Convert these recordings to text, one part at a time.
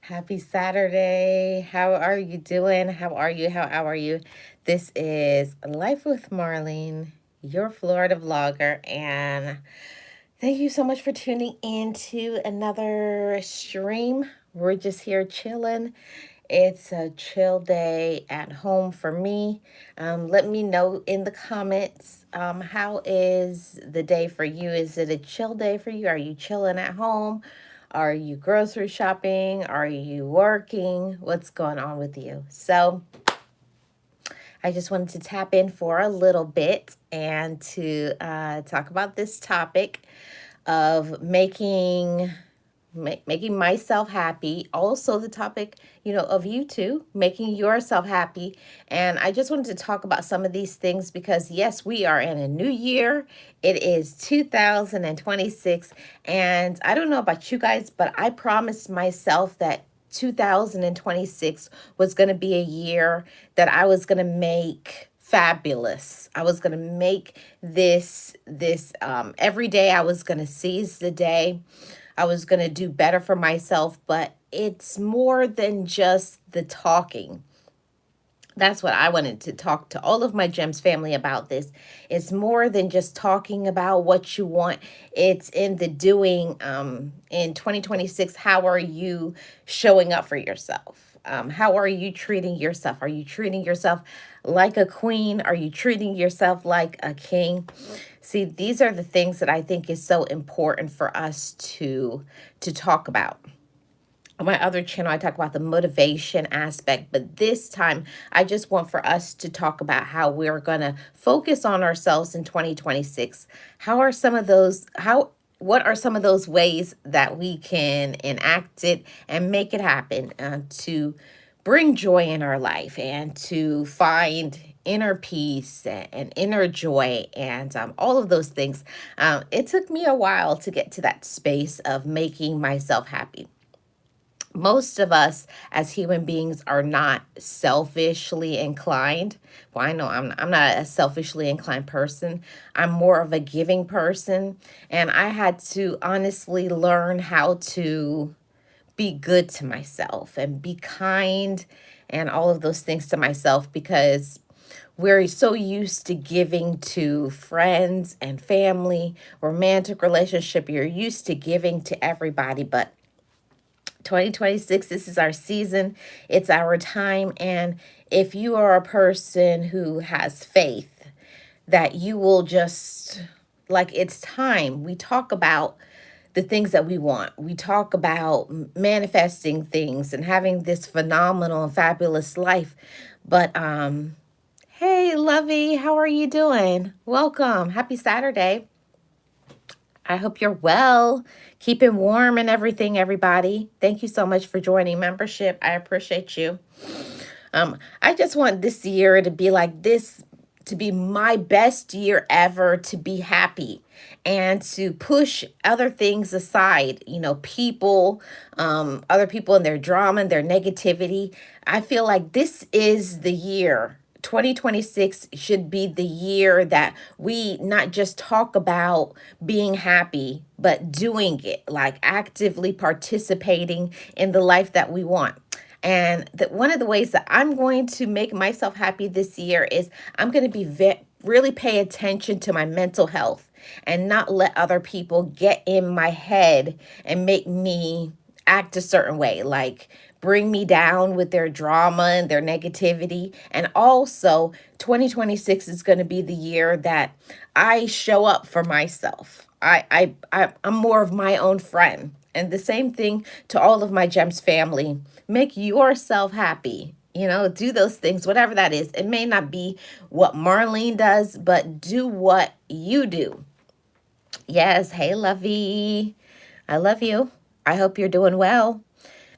Happy Saturday. How are you doing? How are you? How are you? This is Life with Marlene, your Florida vlogger, and thank you so much for tuning in to another stream. We're just here chilling. It's a chill day at home for me. Let me know in the comments, how is the day for you? Is it a chill day for you? Are you chilling at home? Are you grocery shopping? Are you working? What's going on with you? So, I just wanted to tap in for a little bit and to talk about this topic of making myself happy. Also, the topic, of you too, making yourself happy. And I just wanted to talk about some of these things because, yes, we are in a new year. It is 2026. And I don't know about you guys, but I promised myself that 2026 was going to be a year that I was going to make fabulous. I was going to make this every day. I was going to seize the day. I was going to do better for myself, but it's more than just the talking. That's what I wanted to talk to all of my Gems family about this. It's more than just talking about what you want. It's in the doing. In 2026, how are you showing up for yourself? How are you treating yourself? Are you treating yourself like a queen? Are you treating yourself like a king? See, these are the things that I think is so important for us to talk about. On my other channel, I talk about the motivation aspect, but this time I just want for us to talk about how we're going to focus on ourselves in 2026. What are some of those ways that we can enact it and make it happen, to bring joy in our life and to find inner peace and inner joy and all of those things. It took me a while to get to that space of making myself happy. Most of us as human beings are not selfishly inclined. Well, I know I'm not a selfishly inclined person. I'm more of a giving person. And I had to honestly learn how to be good to myself and be kind and all of those things to myself because we're so used to giving to friends and family, romantic relationship. You're used to giving to everybody, but 2026, this is our season, it's our time. And if you are a person who has faith that you will just, like, it's time. We talk about the things that we want, we talk about manifesting things and having this phenomenal and fabulous life. But hey Lovey, how are you doing? Welcome, happy Saturday. I hope you're well, keeping warm and everything, everybody. Thank you so much for joining membership. I appreciate you. I just want this year to be like this, to be my best year ever, to be happy and to push other things aside, people, other people and their drama and their negativity. I feel like this is the year. 2026 should be the year that we not just talk about being happy, but doing it, like actively participating in the life that we want. And that one of the ways that I'm going to make myself happy this year is I'm going to be really pay attention to my mental health and not let other people get in my head and make me act a certain way, like bring me down with their drama and their negativity. And also, 2026 is going to be the year that I show up for myself. I'm more of my own friend. And the same thing to all of my Gems family. Make yourself happy. Do those things, whatever that is. It may not be what Marlene does, but do what you do. Yes. Hey, Lovey. I love you. I hope you're doing well.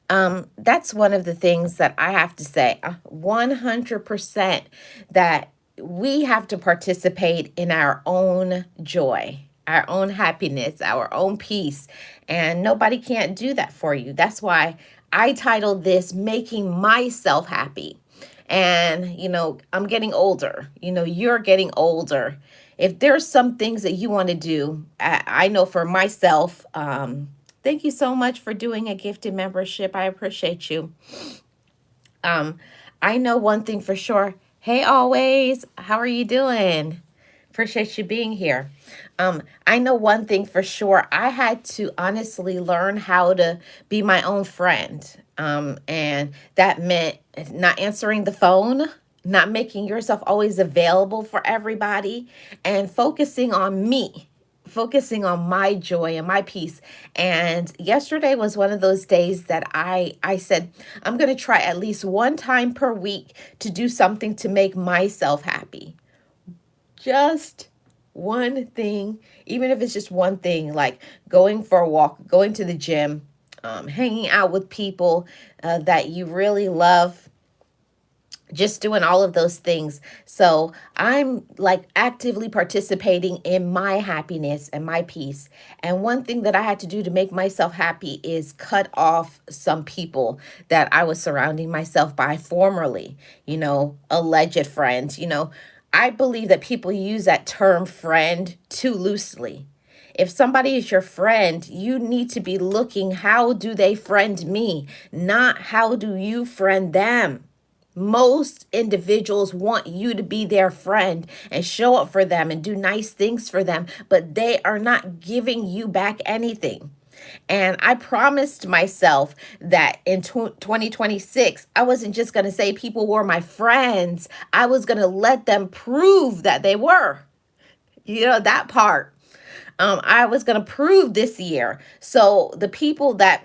That's one of the things that I have to say, 100%, that we have to participate in our own joy, our own happiness, our own peace, and nobody can't do that for you. That's why I titled this Making Myself Happy. And, I'm getting older, you're getting older. If there's some things that you want to do, I know for myself, Thank you so much for doing a gifted membership. I appreciate you. Um, I know one thing for sure. Hey, always, how are you doing? Appreciate you being here. I know one thing for sure. I had to honestly learn how to be my own friend. And that meant not answering the phone, not making yourself always available for everybody, and focusing on me, focusing on my joy and my peace. And yesterday was one of those days that I said I'm going to try at least one time per week to do something to make myself happy. Just one thing, even if it's just one thing, like going for a walk, going to the gym, hanging out with people that you really love, just doing all of those things. So I'm like actively participating in my happiness and my peace. And one thing that I had to do to make myself happy is cut off some people that I was surrounding myself by formerly, alleged friends. I believe that people use that term friend too loosely. If somebody is your friend, you need to be looking, how do they friend me? Not how do you friend them? Most individuals want you to be their friend and show up for them and do nice things for them, but they are not giving you back anything. And I promised myself that in 2026, I wasn't just going to say people were my friends. I was going to let them prove that they were. That part. I was going to prove this year. So the people that,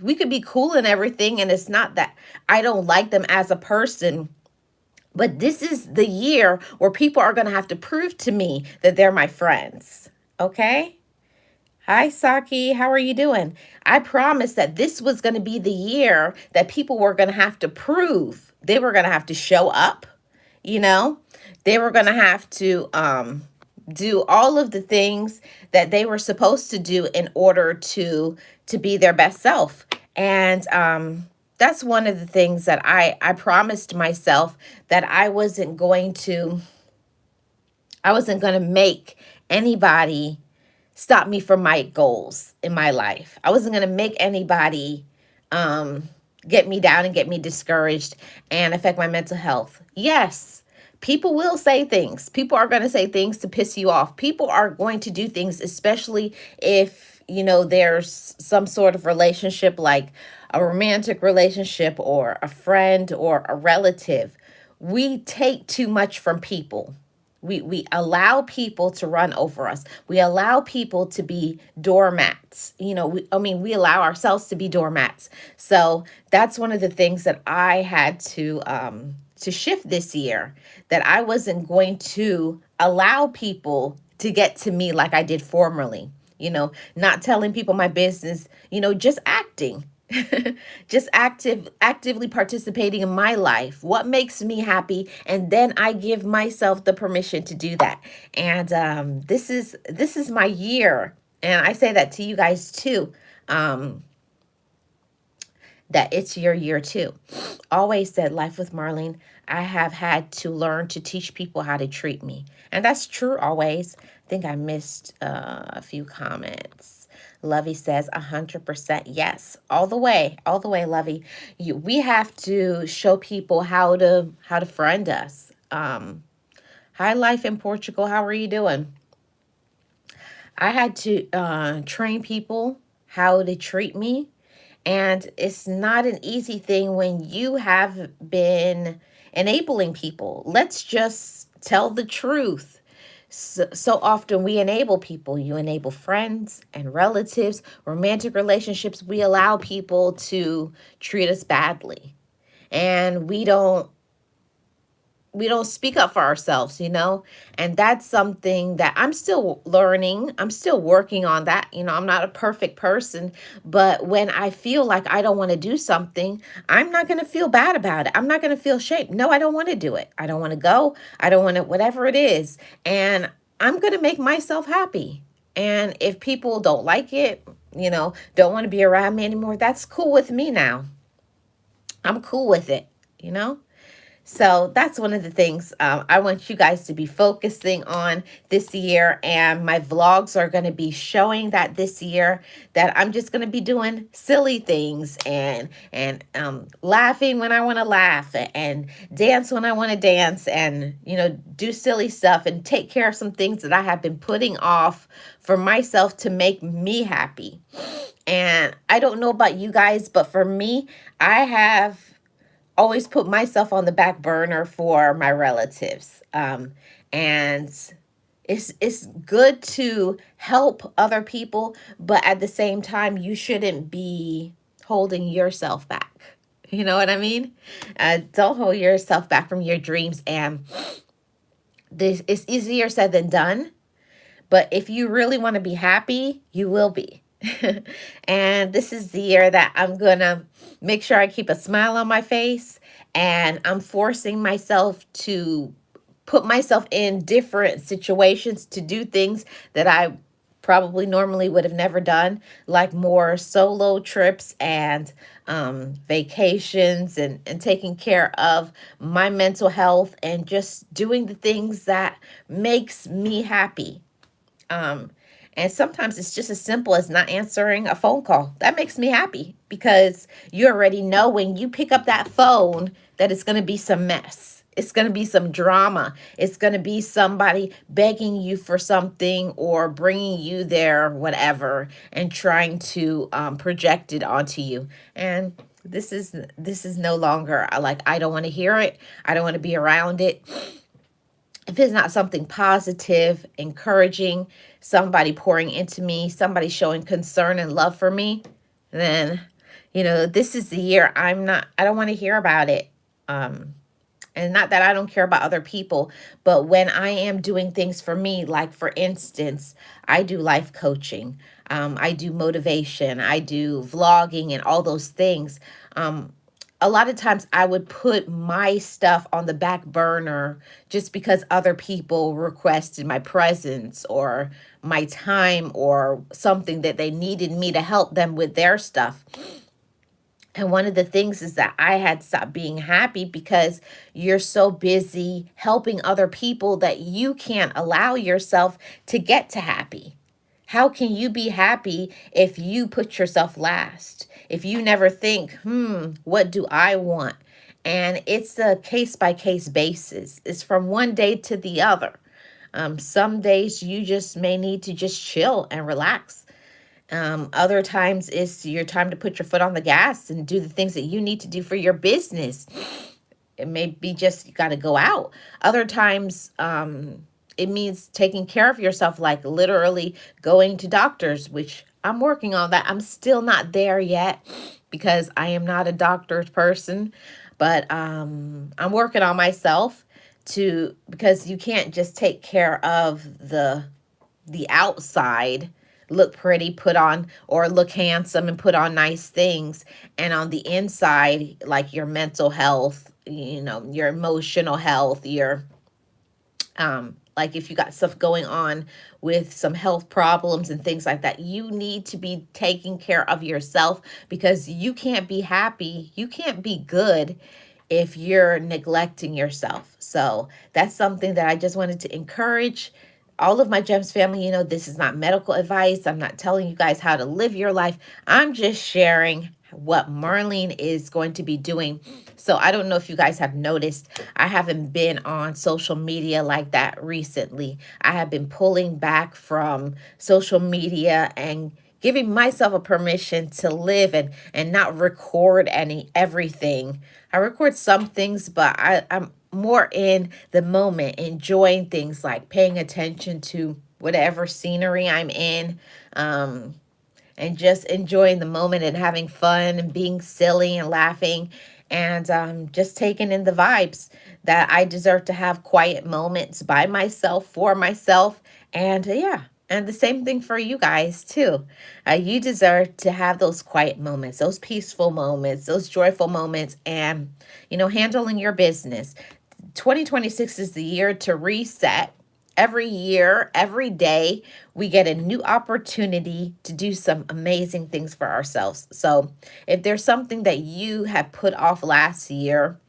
we could be cool and everything, and it's not that I don't like them as a person, but this is the year where people are going to have to prove to me that they're my friends. Okay? Hi, Saki. How are you doing? I promised that this was going to be the year that people were going to have to prove. They were going to have to show up, you know? They were going to have to do all of the things that they were supposed to do in order to be their best self. And that's one of the things that I promised myself, that I wasn't going to make anybody stop me from my goals in my life. I wasn't going to make anybody get me down and get me discouraged and affect my mental health. Yes, people will say things. People are going to say things to piss you off. People are going to do things, especially if, there's some sort of relationship, like a romantic relationship or a friend or a relative. We take too much from people. We allow people to run over us. We allow people to be doormats. We allow ourselves to be doormats. So that's one of the things that I had to shift this year, that I wasn't going to allow people to get to me like I did formerly. Not telling people my business, just acting. Just actively participating in my life, what makes me happy, and then I give myself the permission to do that. And this is my year, and I say that to you guys too, that it's your year too. Always said, life with Marlene, I have had to learn to teach people how to treat me. And that's true always. I think I missed a few comments. Lovey says 100% yes. All the way, Lovey. We have to show people how to friend us. Hi, life in Portugal. How are you doing? I had to train people how to treat me. And it's not an easy thing when you have been enabling people. Let's just tell the truth. So often we enable people. You enable friends and relatives, romantic relationships. We allow people to treat us badly. And we don't speak up for ourselves, and that's something that I'm still learning. I'm still working on that. I'm not a perfect person, but when I feel like I don't want to do something, I'm not going to feel bad about it. I'm not going to feel shame. No, I don't want to do it. I don't want to go. I don't want to, whatever it is. And I'm going to make myself happy. And if people don't like it, don't want to be around me anymore, that's cool with me now. I'm cool with it, So that's one of the things I want you guys to be focusing on this year. And my vlogs are going to be showing that this year that I'm just going to be doing silly things and laughing when I want to laugh and dance when I want to dance and, do silly stuff and take care of some things that I have been putting off for myself to make me happy. And I don't know about you guys, but for me, I have always put myself on the back burner for my relatives. And it's good to help other people, but at the same time, you shouldn't be holding yourself back. You know what I mean? Don't hold yourself back from your dreams. And this is easier said than done. But if you really want to be happy, you will be. And this is the year that I'm going to make sure I keep a smile on my face. And I'm forcing myself to put myself in different situations to do things that I probably normally would have never done, like more solo trips and vacations and taking care of my mental health and just doing the things that makes me happy. um, and sometimes it's just as simple as not answering a phone call. That makes me happy because you already know when you pick up that phone that it's going to be some mess. It's going to be some drama. It's going to be somebody begging you for something or bringing you their whatever and trying to project it onto you. And this is no longer like I don't want to hear it. I don't want to be around it. If it's not something positive, encouraging, somebody pouring into me, somebody showing concern and love for me, then, this is the year I don't want to hear about it. And not that I don't care about other people, but when I am doing things for me, like for instance, I do life coaching, I do motivation, I do vlogging, and all those things. A lot of times I would put my stuff on the back burner just because other people requested my presence or my time or something that they needed me to help them with their stuff. And one of the things is that I had stopped being happy because you're so busy helping other people that you can't allow yourself to get to happy. How can you be happy if you put yourself last? If you never think, what do I want? And it's a case by case basis. It's from one day to the other. Some days you just may need to just chill and relax. Other times it's your time to put your foot on the gas and do the things that you need to do for your business. It may be just you got to go out. Other times, it means taking care of yourself, like literally going to doctors, which I'm working on that. I'm still not there yet because I am not a doctor's person, but I'm working on myself because you can't just take care of the outside, look pretty, put on or look handsome and put on nice things, and on the inside, like your mental health, your emotional health, your like if you got stuff going on with some health problems and things like that, you need to be taking care of yourself because you can't be happy, you can't be good if you're neglecting yourself. So that's something that I just wanted to encourage all of my Gems family. This is not medical advice. I'm not telling you guys how to live your life. I'm just sharing what Marlene is going to be doing. So I don't know if you guys have noticed, I haven't been on social media like that recently. I have been pulling back from social media and giving myself a permission to live and not record everything. I record some things, but I'm more in the moment, enjoying things like paying attention to whatever scenery I'm in, and just enjoying the moment and having fun and being silly and laughing and just taking in the vibes that I deserve to have quiet moments by myself, for myself. And yeah, and the same thing for you guys too. You deserve to have those quiet moments, those peaceful moments, those joyful moments, and, handling your business. 2026 is the year to reset. Every year, every day, we get a new opportunity to do some amazing things for ourselves. So if there's something that you have put off last year,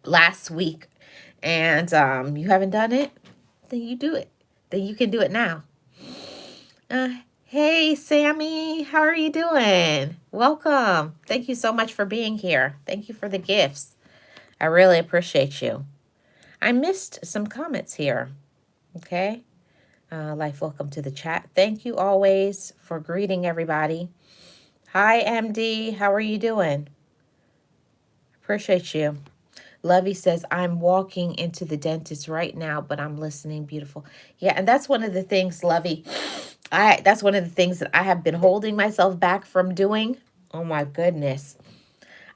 last week and you haven't done it, then you do it. Then you can do it now. Uh, hey, Sammy, how are you doing? Welcome. Thank you so much for being here. Thank you for the gifts. I really appreciate you. I missed some comments here. Okay. Life, welcome to the chat. Thank you always for greeting everybody. Hi, MD. How are you doing? Appreciate you. Lovey says, I'm walking into the dentist right now, but I'm listening. Beautiful. Yeah, and that's one of the things, Lovey. That's one of the things that I have been holding myself back from doing. Oh my goodness.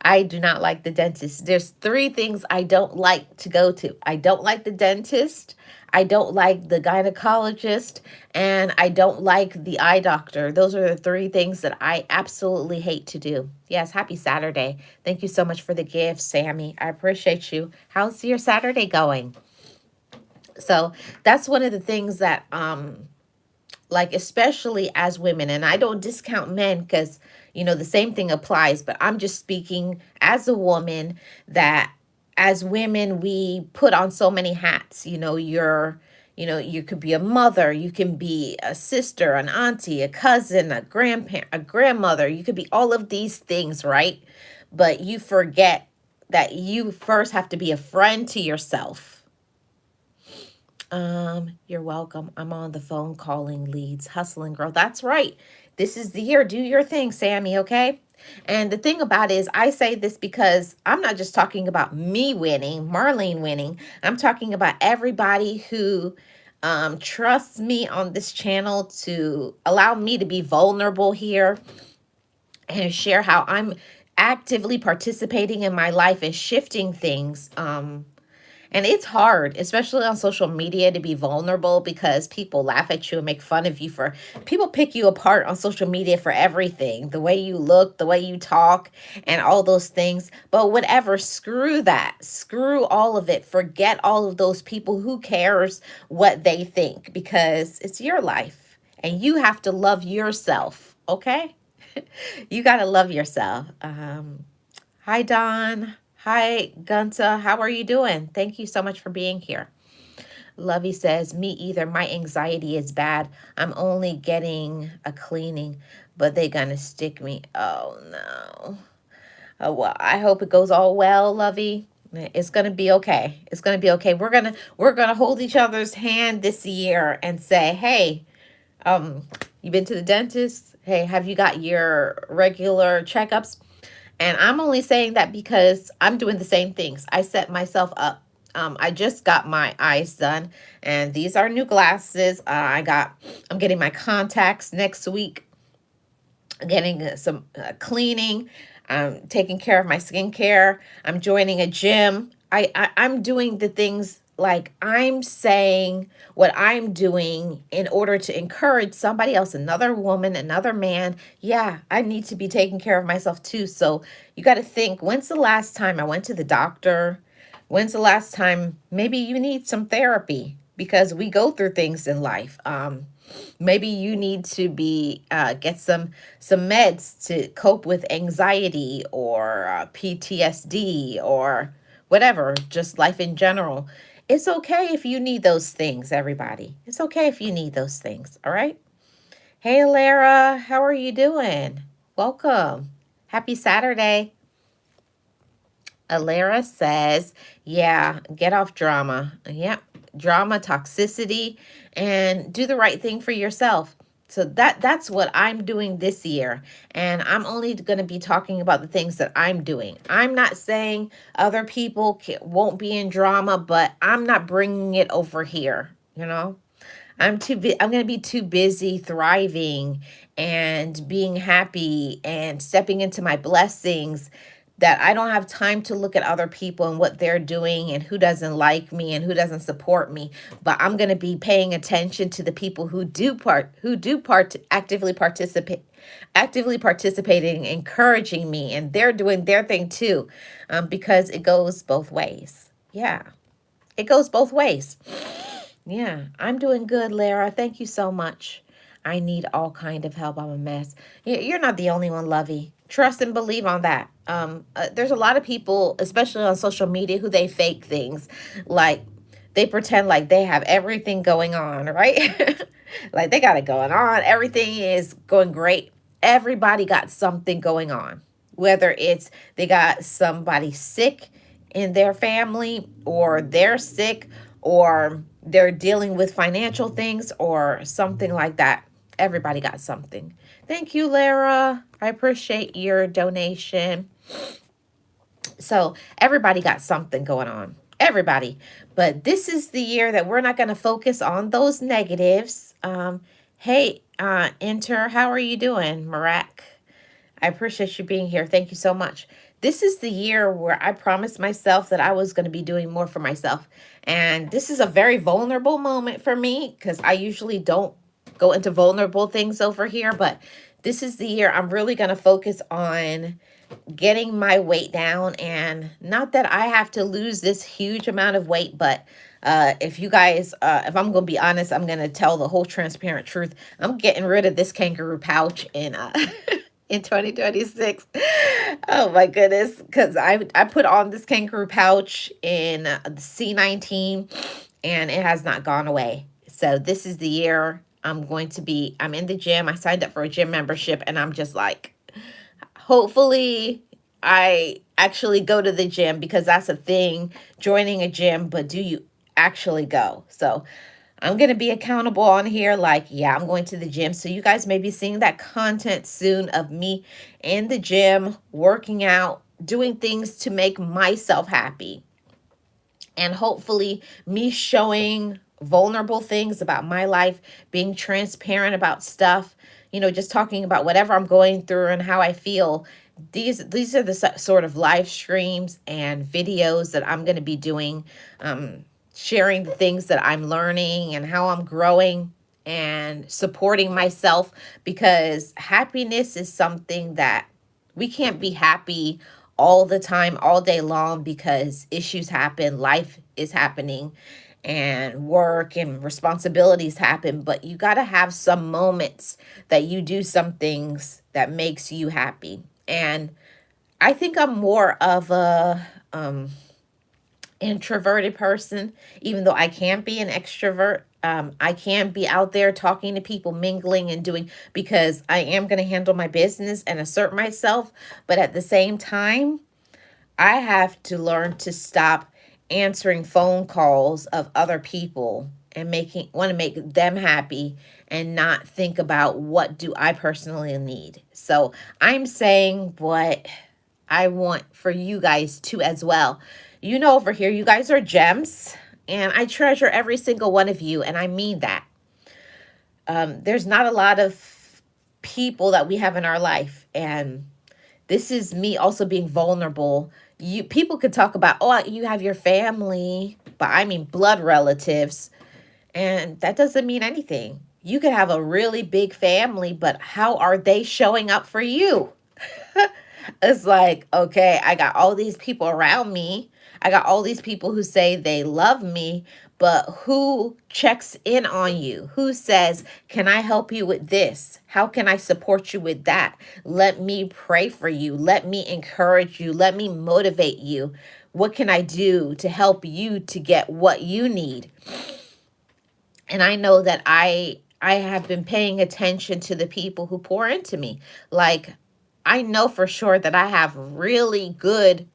I do not like the dentist. There's three things I don't like to go to. I don't like the dentist. I don't like the gynecologist, and I don't like the eye doctor. Those are the three things that I absolutely hate to do. Yes, happy Saturday. Thank you so much for the gift, Sammy. I appreciate you. How's your Saturday going? So that's one of the things that like especially as women, and I don't discount men because the same thing applies, but I'm just speaking as a woman that as women we put on so many hats. You could be a mother, you can be a sister, an auntie, a cousin, a grandparent, a grandmother. You could be all of these things, right? But you forget that you first have to be a friend to yourself. You're welcome. I'm on the phone calling leads, hustling, girl. That's right. This is the year. Do your thing, Sammy, okay? And the thing about it is, I say this because I'm not just talking about me winning, Marlene winning. I'm talking about everybody who trusts me on this channel to allow me to be vulnerable here and share how I'm actively participating in my life and shifting things. And it's hard, especially on social media, to be vulnerable because people laugh at you and make fun of you for, people pick you apart on social media for everything, the way you look, the way you talk, and all those things. But whatever, screw that. Screw all of it. Forget all of those people. Who cares what they think? Because it's your life and you have to love yourself, okay? You got to love yourself. Hi, Don. Hi, Gunta. How are you doing? Thank you so much for being here. Lovey says, me either. My anxiety is bad. I'm only getting a cleaning, but they gonna stick me. Oh, no. Oh, well, I hope it goes all well, Lovey. It's gonna be okay. It's gonna be okay. We're gonna hold each other's hand this year and say, hey, you been to the dentist? Hey, have you got your regular checkups? And I'm only saying that because I'm doing the same things. I set myself up. I just got my eyes done, and these are new glasses. I'm getting my contacts next week. Getting some cleaning. I'm taking care of my skincare. I'm joining a gym. I'm doing the things, like I'm saying what I'm doing in order to encourage somebody else, another woman, another man. Yeah, I need to be taking care of myself too. So you got to think, when's the last time I went to the doctor? When's the last time maybe you need some therapy? Because we go through things in life. Maybe you need to be get some meds to cope with anxiety or PTSD or whatever, just life in general. It's okay if you need those things, everybody. It's okay if you need those things, all right? Hey, Lara, how are you doing? Welcome. Happy Saturday. Alara says, yeah, get off drama. Yep, drama, toxicity, and do the right thing for yourself. So that's what I'm doing this year. And I'm only going to be talking about the things that I'm doing. I'm not saying other people won't be in drama, but I'm not bringing it over here, I'm going to be too busy thriving and being happy and stepping into my blessings, that I don't have time to look at other people and what they're doing and who doesn't like me and who doesn't support me. But I'm going to be paying attention to the people who actively participating, encouraging me, and they're doing their thing too, because it goes both ways. Yeah, it goes both ways. Yeah, I'm doing good, Lara. Thank you so much. I need all kind of help. I'm a mess. You're not the only one, Lovey. Trust and believe on that. There's a lot of people, especially on social media, who they fake things. Like they pretend like they have everything going on, right? Like they got it going on. Everything is going great. Everybody got something going on. Whether it's they got somebody sick in their family, or they're sick, or they're dealing with financial things or something like that. Everybody got something. Thank you, Lara. I appreciate your donation. So, everybody got something going on. Everybody. But this is the year that we're not going to focus on those negatives. Hey, Enter, how are you doing, Marak? I appreciate you being here. Thank you so much. This is the year where I promised myself that I was going to be doing more for myself. And this is a very vulnerable moment for me because I usually don't go into vulnerable things over here. But this is the year I'm really going to focus on getting my weight down. And not that I have to lose this huge amount of weight, but if you guys, if I'm going to be honest, I'm going to tell the whole transparent truth. I'm getting rid of this kangaroo pouch in 2026. Oh my goodness. Because I put on this kangaroo pouch in C19 and it has not gone away. So this is the year I'm in the gym. I signed up for a gym membership and I'm just like, hopefully I actually go to the gym because that's a thing, joining a gym, but do you actually go? So I'm going to be accountable on here. Like, yeah, I'm going to the gym. So you guys may be seeing that content soon of me in the gym, working out, doing things to make myself happy. And hopefully me showing vulnerable things about my life, being transparent about stuff, just talking about whatever I'm going through and how I feel. These are the sort of live streams and videos that I'm going to be doing, sharing the things that I'm learning and how I'm growing and supporting myself, because happiness is something that we can't be happy all the time, all day long, because issues happen, life is happening, and work and responsibilities happen. But you got to have some moments that you do some things that makes you happy. And I think I'm more of a introverted person, even though I can be an extrovert. I can be out there talking to people, mingling and doing, because I am going to handle my business and assert myself. But at the same time, I have to learn to stop answering phone calls of other people and want to make them happy and not think about what do I personally need. So I'm saying what I want for you guys too as well. Over here, you guys are gems, and I treasure every single one of you, and I mean that. There's not a lot of people that we have in our life, and this is me also being vulnerable. People could talk about, oh, you have your family, but I mean blood relatives, and that doesn't mean anything. You could have a really big family, but how are they showing up for you? It's like, okay, I got all these people around me. I got all these people who say they love me, but who checks in on you? Who says, can I help you with this? How can I support you with that? Let me pray for you. Let me encourage you. Let me motivate you. What can I do to help you to get what you need? And I know that I have been paying attention to the people who pour into me. Like, I know for sure that I have really good,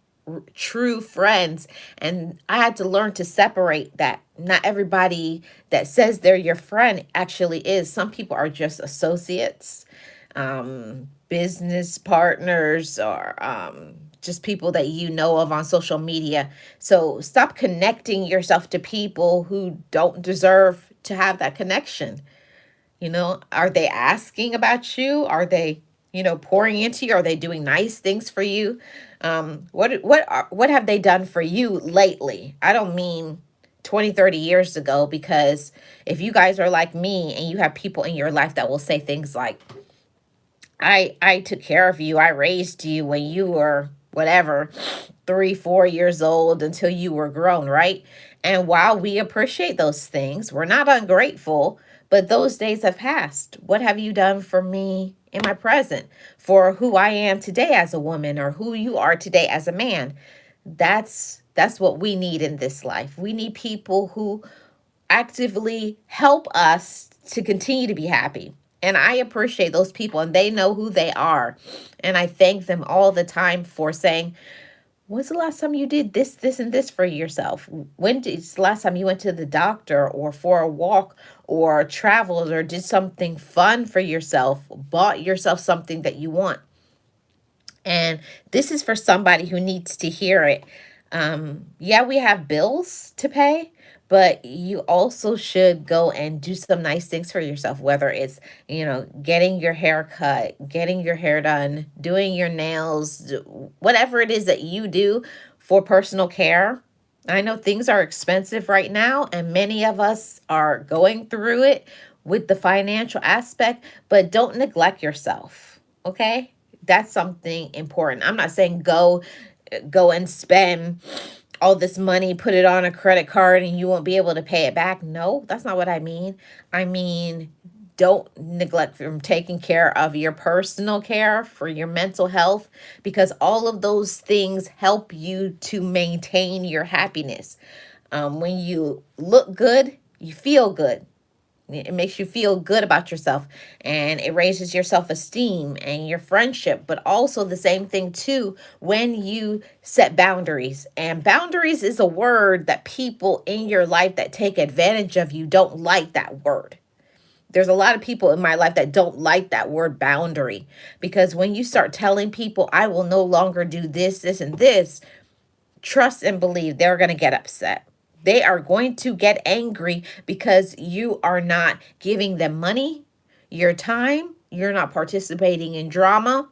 true friends, and I had to learn to separate that. Not everybody that says they're your friend actually is. Some people are just associates, business partners, or just people that you know of on social media. So stop connecting yourself to people who don't deserve to have that connection. Are they asking about you? Are they, pouring into you? Are they doing nice things for you? What have they done for you lately? I don't mean 20, 30 years ago, because if you guys are like me and you have people in your life that will say things like, I took care of you, I raised you when you were whatever, 3, 4 years old until you were grown, right? And while we appreciate those things, we're not ungrateful, but those days have passed. What have you done for me in my present for who I am today as a woman or who you are today as a man. That's what we need in this life. We need people who actively help us to continue to be happy. And I appreciate those people and they know who they are. And I thank them all the time for saying, when's the last time you did this, this, and this for yourself? When's the last time you went to the doctor or for a walk or traveled or did something fun for yourself, bought yourself something that you want? And this is for somebody who needs to hear it. Yeah, we have bills to pay, but you also should go and do some nice things for yourself, whether it's, getting your hair cut, getting your hair done, doing your nails, whatever it is that you do for personal care. I know things are expensive right now, and many of us are going through it with the financial aspect, but don't neglect yourself, okay? That's something important. I'm not saying go and spend all this money, put it on a credit card and you won't be able to pay it back. No, that's not what I mean. I mean, don't neglect from taking care of your personal care for your mental health, because all of those things help you to maintain your happiness. When you look good, you feel good. It makes you feel good about yourself, and it raises your self-esteem and your friendship. But also the same thing too when you set boundaries. And boundaries is a word that people in your life that take advantage of you don't like that word. There's a lot of people in my life that don't like that word boundary, because when you start telling people, I will no longer do this, this, and this, trust and believe they're going to get upset. They are going to get angry because you are not giving them money, your time, you're not participating in drama.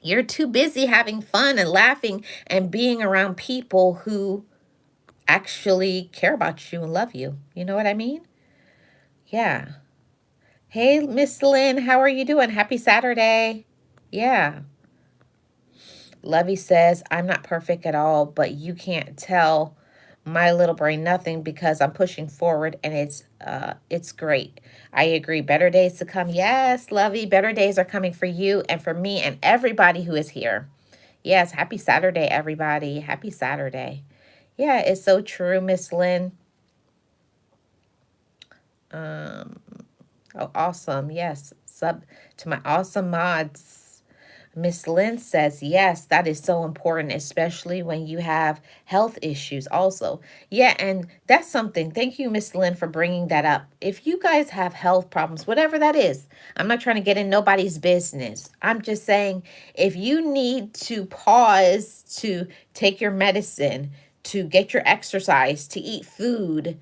You're too busy having fun and laughing and being around people who actually care about you and love you. You know what I mean? Yeah. Hey, Miss Lynn, how are you doing? Happy Saturday. Yeah. Lovey says, I'm not perfect at all, but you can't tell my little brain nothing because I'm pushing forward, and it's great. I agree. Better days to come. Yes, Lovey, better days are coming for you and for me and everybody who is here. Yes, happy Saturday, everybody. Happy Saturday. Yeah, it's so true, Miss Lynn. Um, oh, awesome. Yes. Sub to my awesome mods. Miss Lynn says, yes, that is so important, especially when you have health issues also. Yeah, and that's something. Thank you, Miss Lynn, for bringing that up. If you guys have health problems, whatever that is, I'm not trying to get in nobody's business. I'm just saying, if you need to pause to take your medicine, to get your exercise, to eat food,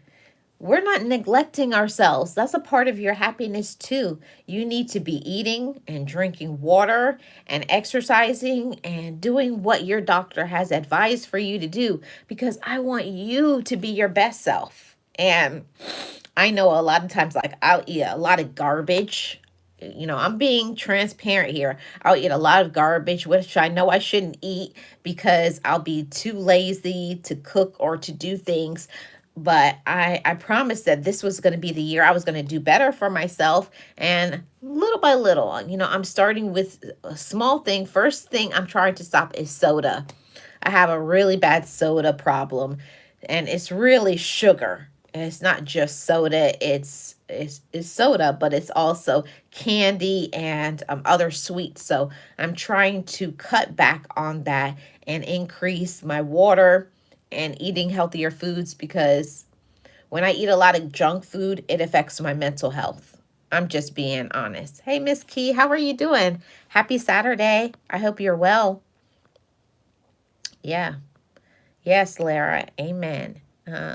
we're not neglecting ourselves. That's a part of your happiness too. You need to be eating and drinking water and exercising and doing what your doctor has advised for you to do, because I want you to be your best self. And I know a lot of times, like, I'll eat a lot of garbage. I'm being transparent here. I'll eat a lot of garbage, which I know I shouldn't eat because I'll be too lazy to cook or to do things. But I promised that this was going to be the year I was going to do better for myself. And little by little, I'm starting with a small thing. First thing I'm trying to stop is soda. I have a really bad soda problem, and it's really sugar. And it's not just soda, it's soda, but it's also candy and other sweets. So I'm trying to cut back on that and increase my water and eating healthier foods, because when I eat a lot of junk food, it affects my mental health. I'm just being honest. Hey, Miss Key, how are you doing? Happy Saturday. I hope you're well. Yeah. Yes, Lara. Amen.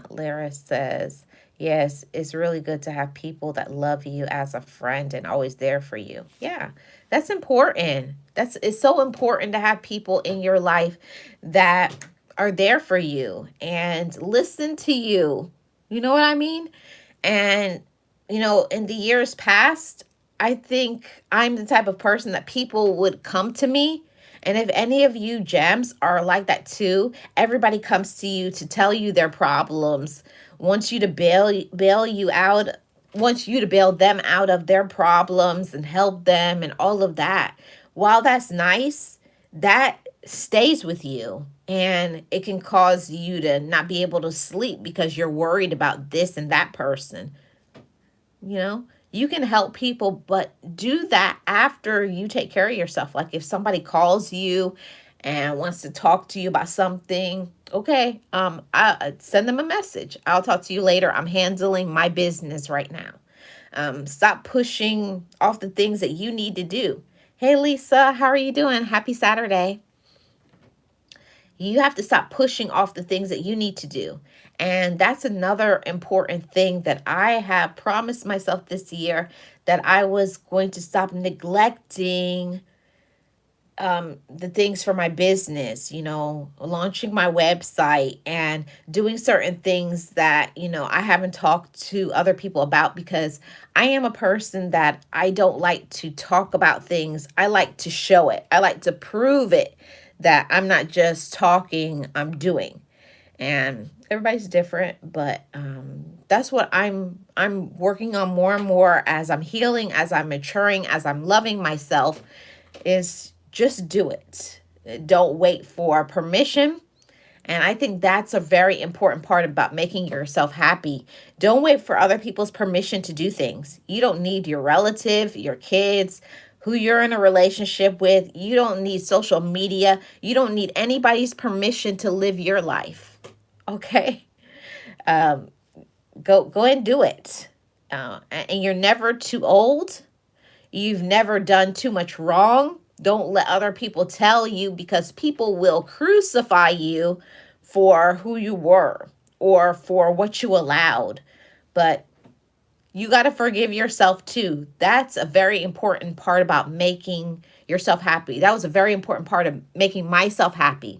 Lara says, yes, it's really good to have people that love you as a friend and always there for you. Yeah, that's important. It's so important to have people in your life that are there for you and listen to you. You know what I mean? And, in the years past, I think I'm the type of person that people would come to me. And if any of you gems are like that too, everybody comes to you to tell you their problems, wants you to bail you out wants you to bail them out of their problems and help them and all of that. While that's nice, that stays with you, and it can cause you to not be able to sleep because you're worried about this and that person. You know, you can help people, but do that after you take care of yourself. Like if somebody calls you and wants to talk to you about something, okay, I send them a message. I'll talk to you later. I'm handling my business right now. Stop pushing off the things that you need to do. Hey, Lisa, how are you doing? Happy Saturday. You have to stop pushing off the things that you need to do. And that's another important thing that I have promised myself this year, that I was going to stop neglecting the things for my business, you know, launching my website and doing certain things that, you know, I haven't talked to other people about, because I am a person that I don't like to talk about things. I like to show it. I like to prove it, that I'm not just talking, I'm doing. And everybody's different, but that's what I'm working on more and more as I'm healing, as I'm maturing, as I'm loving myself, is just do it. Don't wait for permission. And I think that's a very important part about making yourself happy. Don't wait for other people's permission to do things. You don't need your relative, your kids, who you're in a relationship with. You don't need social media. You don't need anybody's permission to live your life. Okay? Um, go and do it. And you're never too old. You've never done too much wrong. Don't let other people tell you, because people will crucify you for who you were or for what you allowed. But you got to forgive yourself too. That's a very important part about making yourself happy. That was a very important part of making myself happy.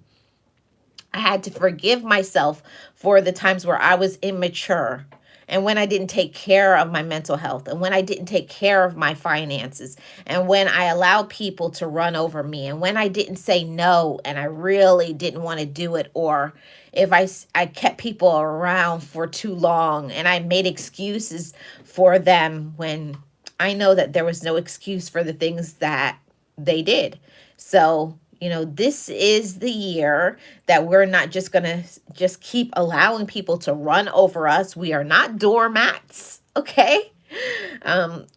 I had to forgive myself for the times where I was immature, and when I didn't take care of my mental health, and when I didn't take care of my finances, and when I allowed people to run over me, and when I didn't say no and I really didn't want to do it, or if I kept people around for too long and I made excuses for them when I know that there was no excuse for the things that they did. So, you know, this is the year that we're not just going to just keep allowing people to run over us. We are not doormats, okay?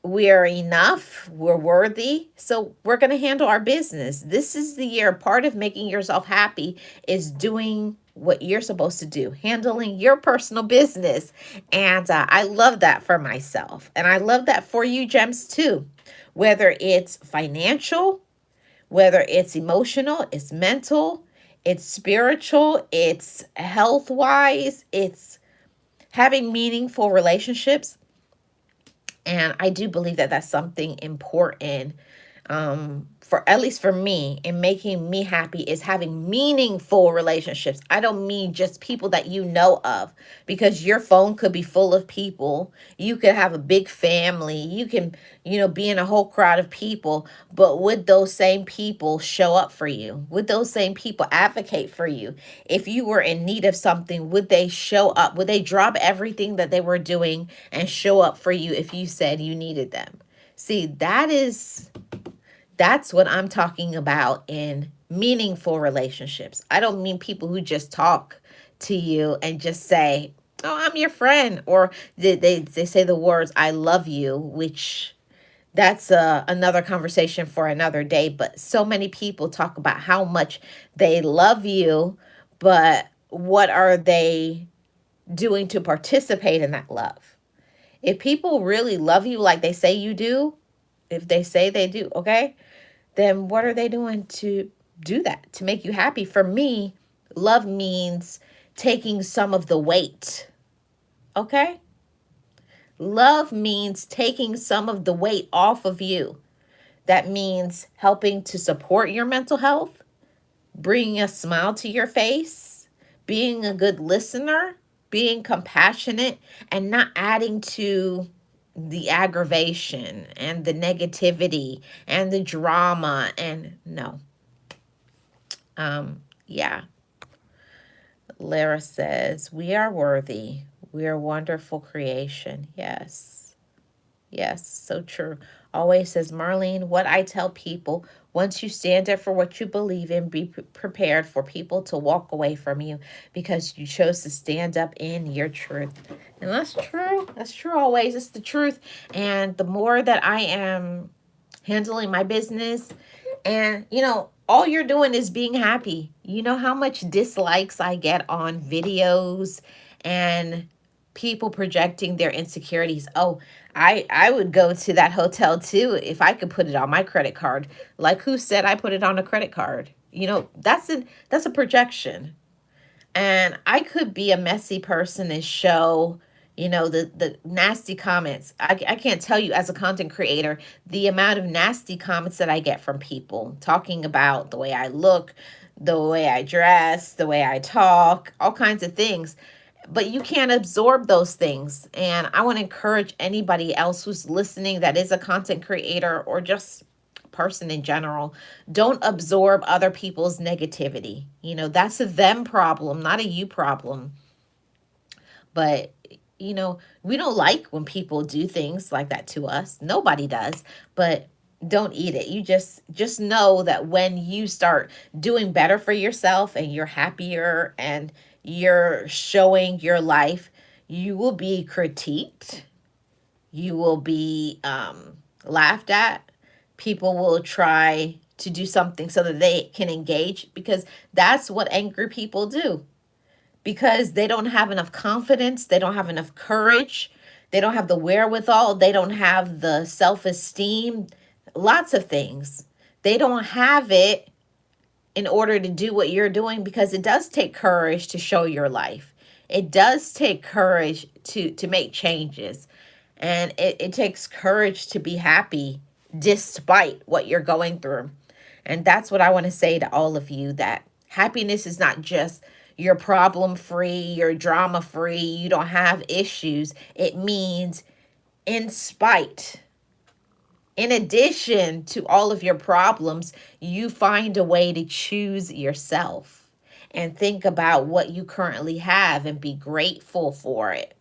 We are enough. We're worthy. So we're going to handle our business. This is the year. Part of making yourself happy is doing what you're supposed to do, handling your personal business. And I love that for myself. And I love that for you, Gems, too. Whether it's financial, whether it's emotional, it's mental, it's spiritual, it's health wise, it's having meaningful relationships. And I do believe that that's something important, for at least for me, in making me happy, is having meaningful relationships. I don't mean just people that you know of, because your phone could be full of people. You could have a big family. You can, you know, be in a whole crowd of people, but would those same people show up for you? Would those same people advocate for you? If you were in need of something, would they show up? Would they drop everything that they were doing and show up for you if you said you needed them? See, that's what I'm talking about in meaningful relationships. I don't mean people who just talk to you and just say, "Oh, I'm your friend," or they say the words "I love you," which that's another conversation for another day. But so many people talk about how much they love you, but what are they doing to participate in that love? If people really love you like they say you do, if they say they do, okay, then what are they doing to do that, to make you happy? For me, love means taking some of the weight, okay? Love means taking some of the weight off of you. That means helping to support your mental health, bringing a smile to your face, being a good listener, being compassionate, and not adding to the aggravation and the negativity and the drama. And no, yeah. Lara says, we are worthy. We are wonderful creation. Yes. Yes, so true. Always says Marlene, what I tell people, once you stand up for what you believe in, be prepared for people to walk away from you because you chose to stand up in your truth. And that's true. That's true always. It's the truth. And the more that I am handling my business, and all you're doing is being happy. You know how much dislikes I get on videos and people projecting their insecurities. Oh, I would go to that hotel too if I could put it on my credit card. Like, who said I put it on a credit card? That's a projection. And I could be a messy person and show the nasty comments. I can't tell you, as a content creator, the amount of nasty comments that I get from people talking about the way I look, the way I dress, the way I talk, all kinds of things. But you can't absorb those things. And I want to encourage anybody else who's listening that is a content creator or just person in general, don't absorb other people's negativity. That's a them problem, not a you problem. But we don't like when people do things like that to us. Nobody does. But don't eat it. You just know that when you start doing better for yourself and you're happier and you're showing your life, you will be critiqued, you will be laughed at. People will try to do something so that they can engage, because that's what angry people do. Because they don't have enough confidence, they don't have enough courage, they don't have the wherewithal, they don't have the self esteem, lots of things. They don't have it in order to do what you're doing, because it does take courage to show your life. It does take courage to make changes. And it takes courage to be happy despite what you're going through. And that's what I want to say to all of you, that happiness is not just you're problem free, you're drama free, you don't have issues. It means, in spite, in addition to all of your problems, you find a way to choose yourself and think about what you currently have and be grateful for it,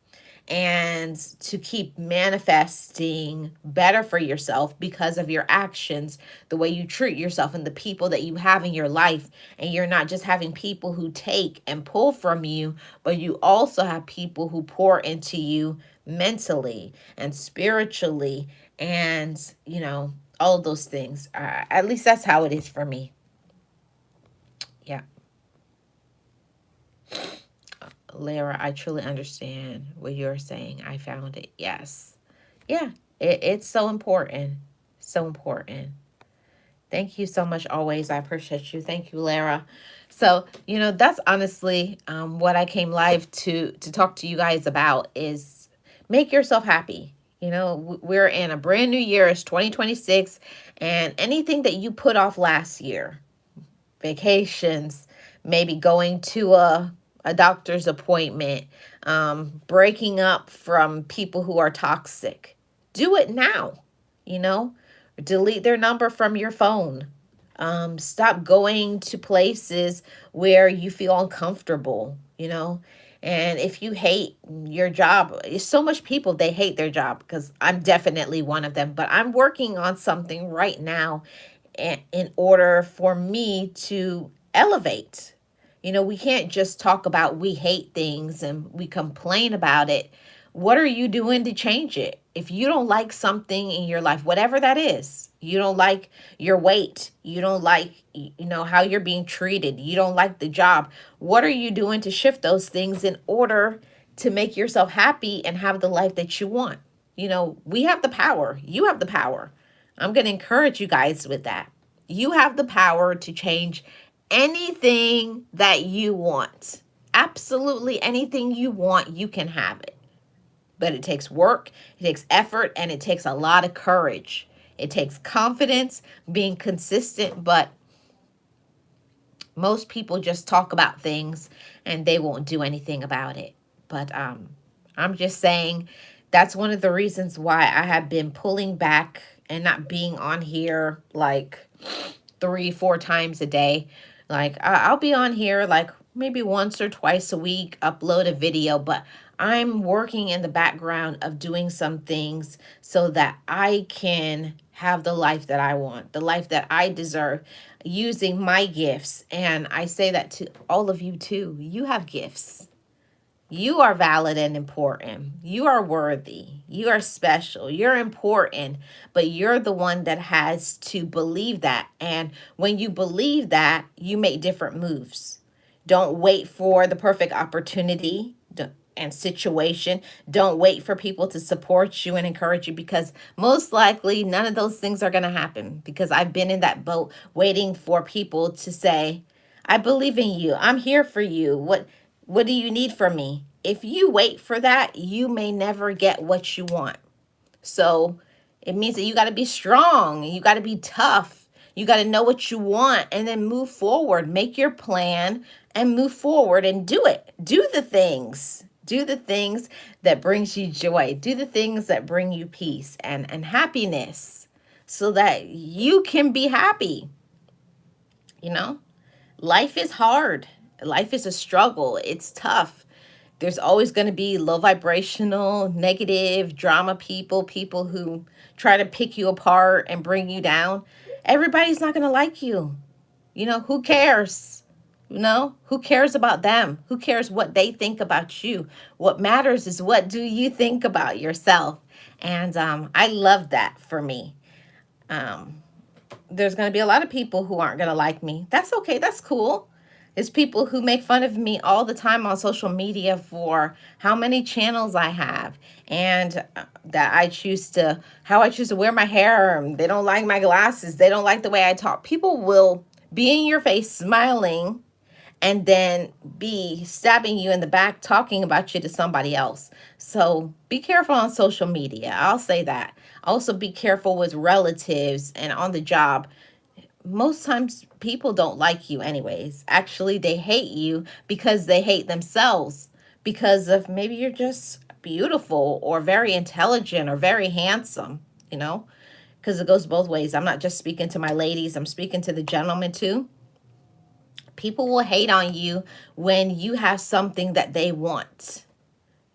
and to keep manifesting better for yourself because of your actions, the way you treat yourself and the people that you have in your life. And you're not just having people who take and pull from you, but you also have people who pour into you mentally and spiritually, and all of those things. At least that's how it is for me. Yeah. Lara, I truly understand what you're saying. I found it. Yes. Yeah. It's so important. So important. Thank you so much always. I appreciate you. Thank you, Lara. So, that's honestly what I came live to talk to you guys about, is make yourself happy. We're in a brand new year. It's 2026. And anything that you put off last year, vacations, maybe going to a doctor's appointment, breaking up from people who are toxic. Do it now. You know, delete their number from your phone. Stop going to places where you feel uncomfortable. And if you hate your job, there's so much people, they hate their job, because I'm definitely one of them. But I'm working on something right now in order for me to elevate. We can't just talk about we hate things and we complain about it. What are you doing to change it? If you don't like something in your life, whatever that is, you don't like your weight, you don't like how you're being treated, you don't like the job, what are you doing to shift those things in order to make yourself happy and have the life that you want? We have the power. You have the power. I'm going to encourage you guys with that. You have the power to change anything that you want. Absolutely anything you want, you can have it. But it takes work, it takes effort, and it takes a lot of courage. It takes confidence, being consistent, but most people just talk about things and they won't do anything about it. But I'm just saying, that's one of the reasons why I have been pulling back and not being on here like 3-4 times a day. Like, I'll be on here like maybe once or twice a week, upload a video, but I'm working in the background of doing some things so that I can have the life that I want, the life that I deserve, using my gifts. And I say that to all of you too. You have gifts. You are valid and important. You are worthy. You are special. You're important, but you're the one that has to believe that. And when you believe that, you make different moves. Don't wait for the perfect opportunity and situation. Don't wait for people to support you and encourage you, because most likely none of those things are going to happen, because I've been in that boat waiting for people to say, I believe in you. I'm here for you. What do you need from me? If you wait for that, you may never get what you want. So it means that you got to be strong. You got to be tough. You got to know what you want and then move forward. Make your plan and move forward and do it. Do the things. Do the things that brings you joy. Do the things that bring you peace and happiness so that you can be happy. You know, life is hard. Life is a struggle. It's tough. There's always going to be low vibrational, negative, drama people, people who try to pick you apart and bring you down. Everybody's not going to like you. Who cares? Who cares about them? Who cares what they think about you? What matters is, what do you think about yourself? And I love that for me. Um, there's going to be a lot of people who aren't going to like me. That's okay. That's cool. It's people who make fun of me all the time on social media for how many channels I have, and how I choose to wear my hair. They don't like my glasses. They don't like the way I talk. People will be in your face smiling and then be stabbing you in the back, talking about you to somebody else. So be careful on social media. I'll say that. Also be careful with relatives and on the job. Most times people don't like you anyways. Actually, they hate you because they hate themselves, because of maybe you're just beautiful or very intelligent or very handsome, you know, because it goes both ways. I'm not just speaking to my ladies, I'm speaking to the gentlemen too. People will hate on you when you have something that they want.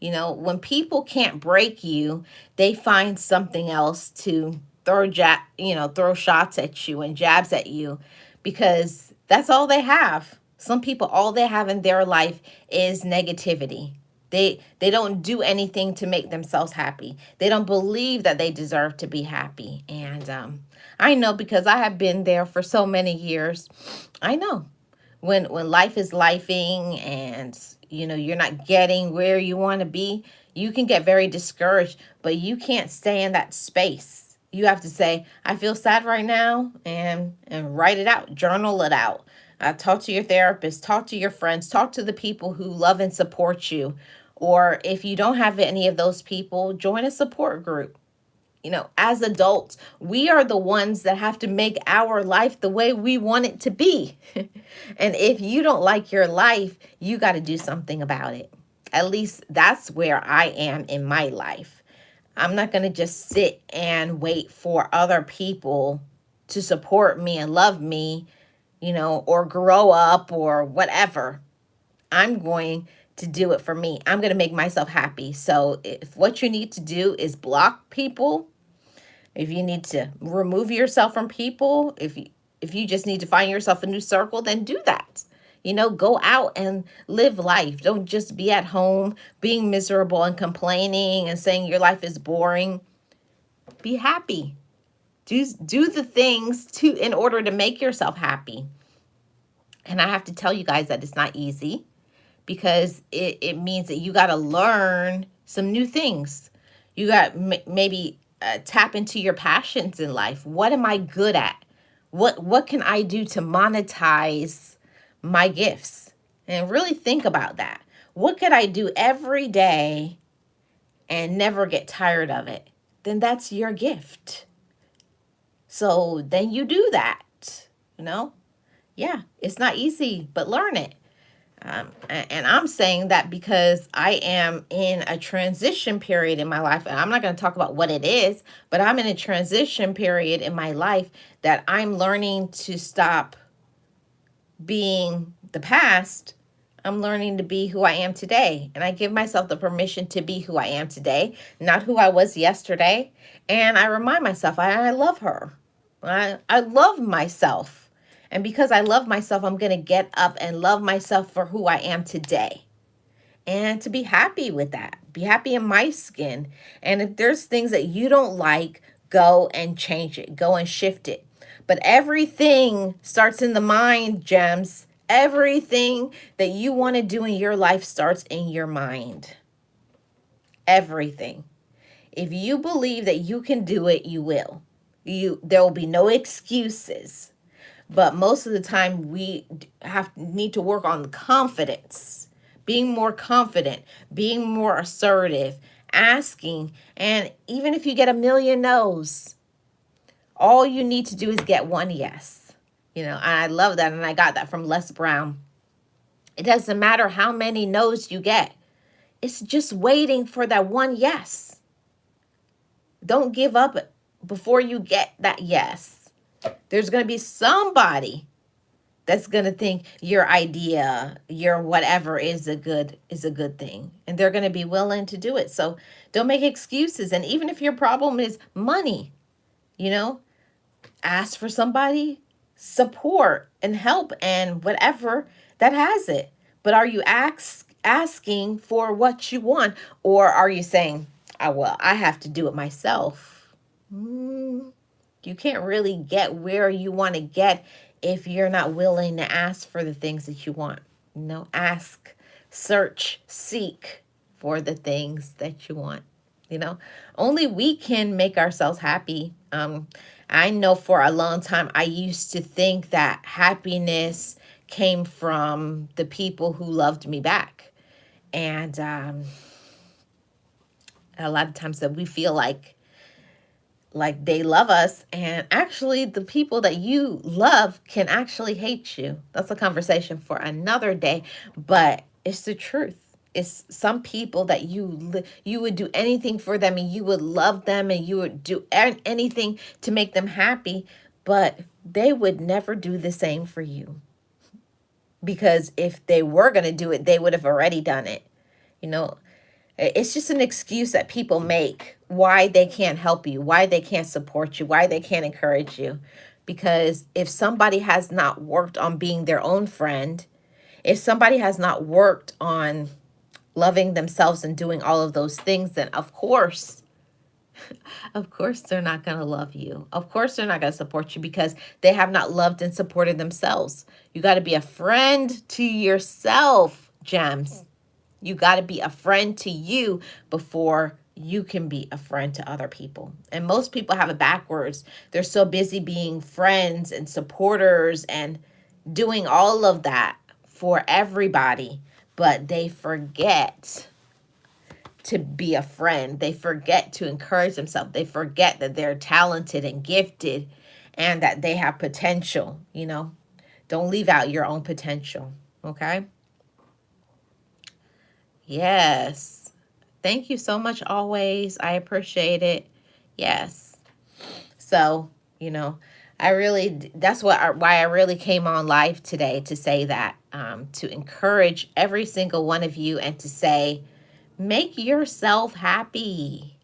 When people can't break you, they find something else to throw shots at you and jabs at you, because that's all they have. Some people, all they have in their life is negativity. They don't do anything to make themselves happy. They don't believe that they deserve to be happy. And I know, because I have been there for so many years. I know when life is lifing and you're not getting where you want to be, you can get very discouraged, but you can't stay in that space. You have to say, I feel sad right now, and write it out, journal it out. Talk to your therapist, talk to your friends, talk to the people who love and support you. Or if you don't have any of those people, join a support group. As adults, we are the ones that have to make our life the way we want it to be. And if you don't like your life, you got to do something about it. At least that's where I am in my life. I'm not going to just sit and wait for other people to support me and love me, or grow up or whatever. I'm going to do it for me. I'm going to make myself happy. So if what you need to do is block people, if you need to remove yourself from people, if you just need to find yourself a new circle, then do that. Go out and live life. Don't just be at home being miserable and complaining and saying your life is boring. Be happy. Do the things in order to make yourself happy. And I have to tell you guys that it's not easy, because it means that you got to learn some new things. You got maybe tap into your passions in life. What am I good at? What can I do to monetize my gifts? And really think about that. What could I do every day and never get tired of it? Then that's your gift. So then you do that, Yeah, it's not easy, but learn it. And I'm saying that because I am in a transition period in my life, and I'm not going to talk about what it is, but I'm in a transition period in my life that I'm learning to stop being the past I'm learning to be who I am today. And I give myself the permission to be who I am today, not who I was yesterday. And I remind myself I love her. I love myself. And because I love myself, I'm going to get up and love myself for who I am today. And to be happy with that, be happy in my skin. And if there's things that you don't like, go and change it, go and shift it. But everything starts in the mind, Gems. Everything that you want to do in your life starts in your mind. Everything. If you believe that you can do it, you will. There will be no excuses. But most of the time we need to work on confidence, being more confident, being more assertive, asking. And even if you get a million no's, all you need to do is get one yes. And I love that. And I got that from Les Brown. It doesn't matter how many no's you get. It's just waiting for that one yes. Don't give up before you get that yes. There's going to be somebody that's going to think your idea, your whatever is a good thing, and they're going to be willing to do it. So don't make excuses. And even if your problem is money, you know, ask for somebody support and help and whatever that has it. But are you asking for what you want, or are you saying, oh, well, I have to do it myself? You can't really get where you want to get if you're not willing to ask for the things that you want. Ask, search, seek for the things that you want. Only we can make ourselves happy. I know for a long time I used to think that happiness came from the people who loved me back. And a lot of times that we feel like they love us, and actually the people that you love can actually hate you. That's a conversation for another day, but it's the truth. It's some people that you would do anything for them, and you would love them, and you would do anything to make them happy, but they would never do the same for you, because if they were going to do it, they would have already done it. It's just an excuse that people make why they can't help you, why they can't support you, why they can't encourage you. Because if somebody has not worked on being their own friend, if somebody has not worked on loving themselves and doing all of those things, then of course they're not going to love you. Of course they're not going to support you, because they have not loved and supported themselves. You got to be a friend to yourself, Gems. You got to be a friend to you before you can be a friend to other people. And most people have it backwards. They're so busy being friends and supporters and doing all of that for everybody, but they forget to be a friend. They forget to encourage themselves. They forget that they're talented and gifted and that they have potential. Don't leave out your own potential. Okay? Yes. Thank you so much always. I appreciate it. Yes. So, that's why I really came on live today, to say that, to encourage every single one of you, and to say, make yourself happy.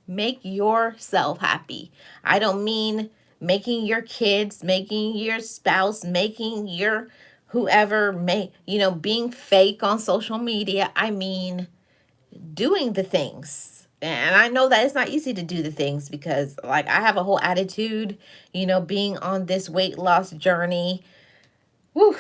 Make yourself happy. I don't mean making your kids, making your spouse, making your whoever, being fake on social media. I mean, doing the things. And I know that it's not easy to do the things, because I have a whole attitude, being on this weight loss journey. Whew,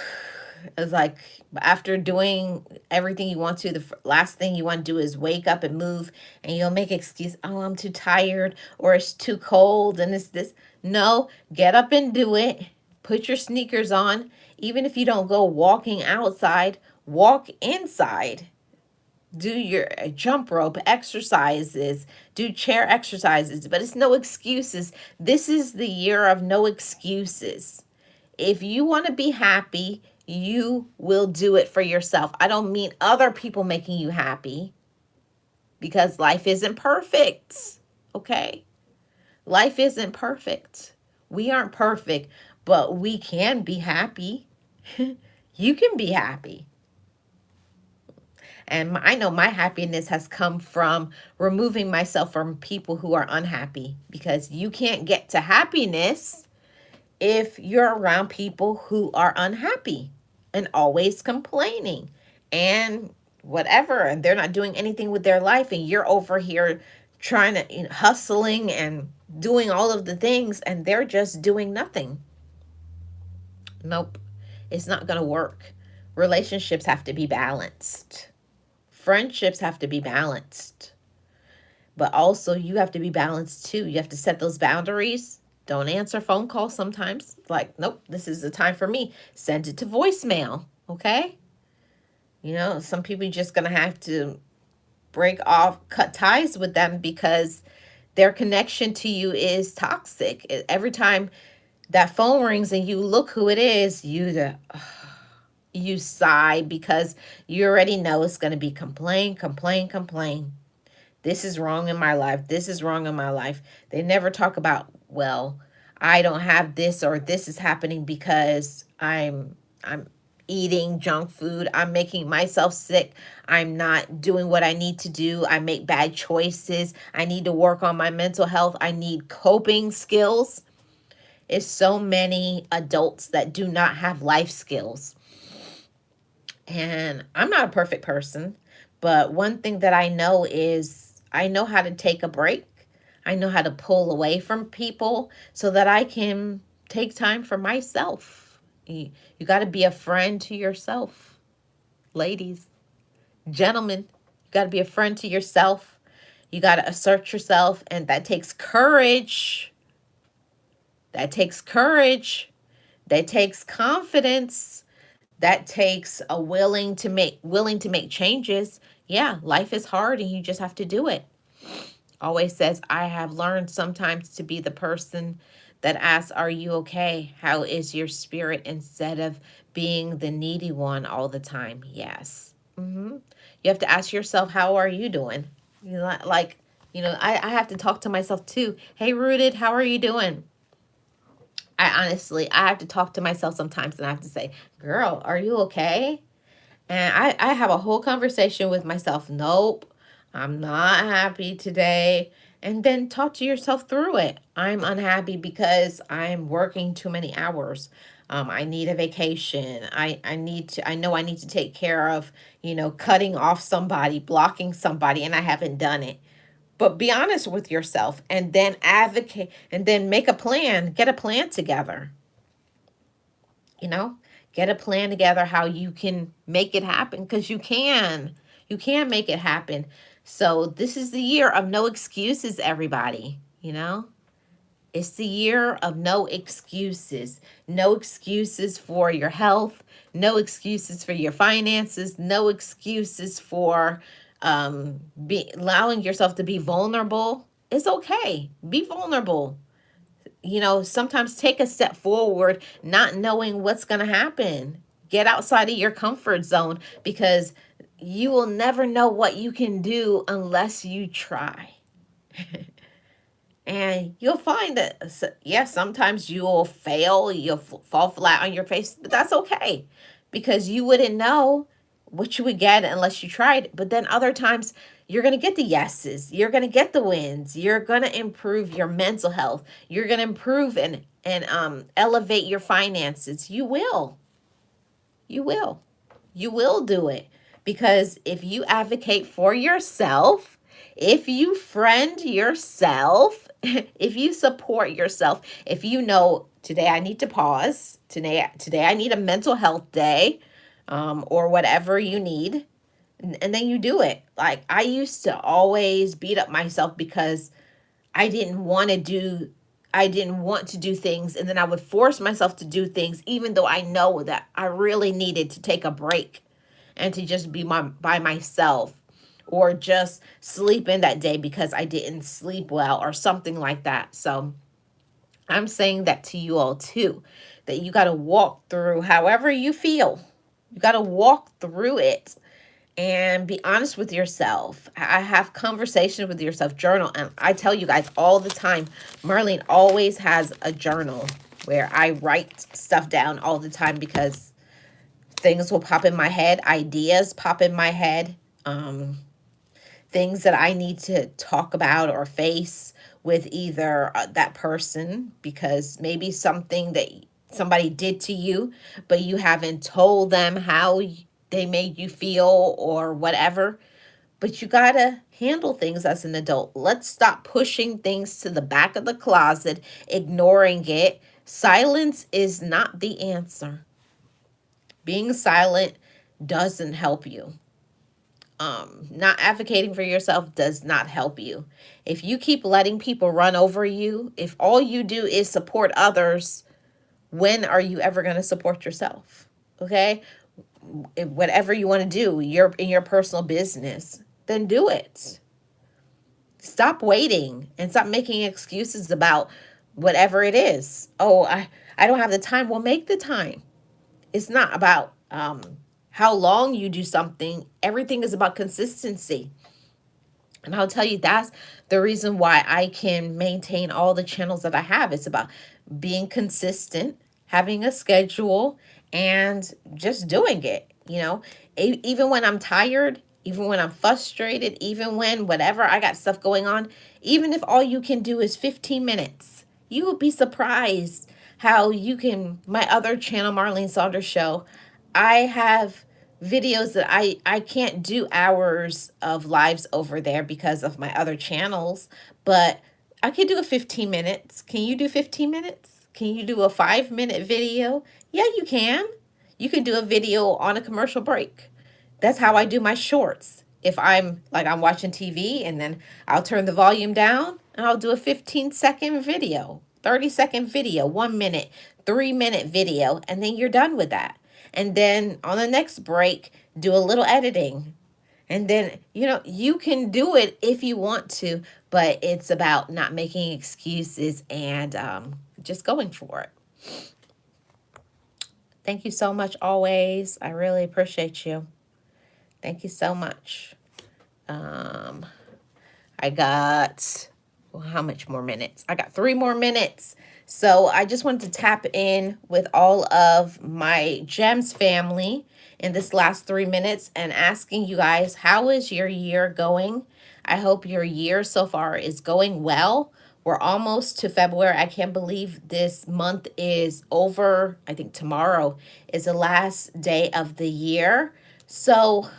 it's like, after doing everything you want to, the last thing you want to do is wake up and move, and you'll make excuse, oh, I'm too tired, or it's too cold, and it's this. No, get up and do it. Put your sneakers on. Even if you don't go walking outside, walk inside. Do your jump rope exercises, do chair exercises, but it's no excuses. This is the year of no excuses. If you want to be happy, you will do it for yourself. I don't mean other people making you happy, because life isn't perfect. Okay? Life isn't perfect. We aren't perfect, but we can be happy. You can be happy. And I know my happiness has come from removing myself from people who are unhappy, because you can't get to happiness if you're around people who are unhappy and always complaining and whatever, and they're not doing anything with their life, and you're over here trying to, hustling and doing all of the things, and they're just doing nothing. Nope, it's not going to work. Relationships have to be balanced. Friendships have to be balanced. But also, you have to be balanced too. You have to set those boundaries. Don't answer phone calls sometimes. Like, nope, this is the time for me. Send it to voicemail, okay? Some people just going to have to break off, cut ties with them, because their connection to you is toxic. Every time that phone rings and you look who it is, you sigh, because you already know it's going to be complain, complain, complain. This is wrong in my life. This is wrong in my life. They never talk about, well, I don't have this, or this is happening because I'm eating junk food. I'm making myself sick. I'm not doing what I need to do. I make bad choices. I need to work on my mental health. I need coping skills. It's so many adults that do not have life skills. And I'm not a perfect person, but one thing that I know is I know how to take a break. I know how to pull away from people so that I can take time for myself. You got to be a friend to yourself. Ladies, gentlemen, you got to be a friend to yourself. You got to assert yourself, and that takes courage. That takes courage. That takes confidence. That takes a willing to make changes. Yeah, life is hard and you just have to do it. Always says, I have learned sometimes to be the person that asks, are you okay? How is your spirit? Instead of being the needy one all the time. Yes. You have to ask yourself, how are you doing? I have to talk to myself too. Hey, Rooted, how are you doing? I have to talk to myself sometimes, and I have to say, girl, are you okay? And I have a whole conversation with myself. Nope, I'm not happy today. And then talk to yourself through it. I'm unhappy because I'm working too many hours. I need a vacation. I know I need to take care of, cutting off somebody, blocking somebody, and I haven't done it. But be honest with yourself, and then advocate, and then make a plan. Get a plan together. You know, get a plan together how you can make it happen, because you can. You can make it happen. So this is the year of no excuses, everybody. It's the year of no excuses. No excuses for your health. No excuses for your finances. No excuses for allowing yourself to be vulnerable. It's okay. Be vulnerable. Sometimes take a step forward, not knowing what's going to happen. Get outside of your comfort zone, because you will never know what you can do unless you try. And you'll find that, yes, sometimes you'll fail, you'll fall flat on your face, but that's okay, because you wouldn't know what you would get unless you tried. But then other times, you're going to get the yeses, you're going to get the wins, you're going to improve your mental health, you're going to improve and elevate your finances. You will. You will. You will do it. Because if you advocate for yourself, if you friend yourself, if you support yourself, if you know, today I need to pause, today I need a mental health day, or whatever you need, and then you do it. Like, I used to always beat up myself because I didn't want to do things, and then I would force myself to do things even though I know that I really needed to take a break and to just be by myself, or just sleep in that day because I didn't sleep well or something like that. So I'm saying that to you all too, that you got to walk through however you feel. You got to walk through it and be honest with yourself. I have conversations with yourself, journal. And I tell you guys all the time, Marlene always has a journal where I write stuff down all the time, because things will pop in my head, ideas pop in my head, um, things that I need to talk about or face with either that person, because maybe something that somebody did to you, but you haven't told them how they made you feel or whatever. But you gotta handle things as an adult. Let's stop pushing things to the back of the closet, ignoring it. Silence is not the answer. Being silent doesn't help you. Not advocating for yourself does not help you. If you keep letting people run over you, if all you do is support others, when are you ever going to support yourself? Okay? Whatever you want to do, you're in your personal business, then do it. Stop waiting and stop making excuses about whatever it is. Oh, I don't have the time. Well, make the time. It's not about how long you do something. Everything is about consistency. And I'll tell you, that's the reason why I can maintain all the channels that I have. It's about being consistent, having a schedule, and just doing it. Even when I'm tired, even when I'm frustrated, even when whatever I got stuff going on, even if all you can do is 15 minutes, you will be surprised how you can. My other channel, Marlene Saunders Show, I have videos that I can't do hours of lives over there because of my other channels, but I can do a 15 minutes. Can you do 15 minutes? Can you do a 5-minute video? Yeah, you can. You can do a video on a commercial break. That's how I do my shorts. If I'm watching TV, and then I'll turn the volume down and I'll do a 15-second video, 30-second video, 1 minute, 3-minute video, and then you're done with that. And then on the next break, do a little editing. And then, you can do it if you want to, but it's about not making excuses and just going for it. Thank you so much always. I really appreciate you. Thank you so much. I got, well, how much more minutes? I got 3 more minutes. So I just wanted to tap in with all of my Gems family in this last 3 minutes and asking you guys, how is your year going? I hope your year so far is going well. We're almost to February. I can't believe this month is over. I think tomorrow is the last day of the year. So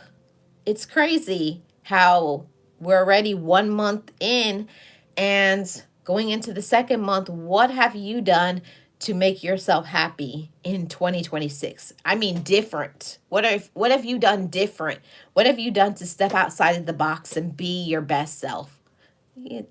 it's crazy how we're already 1 month in and going into the second month. What have you done to make yourself happy in 2026? I mean, different. What have you done different? What have you done to step outside of the box and be your best self?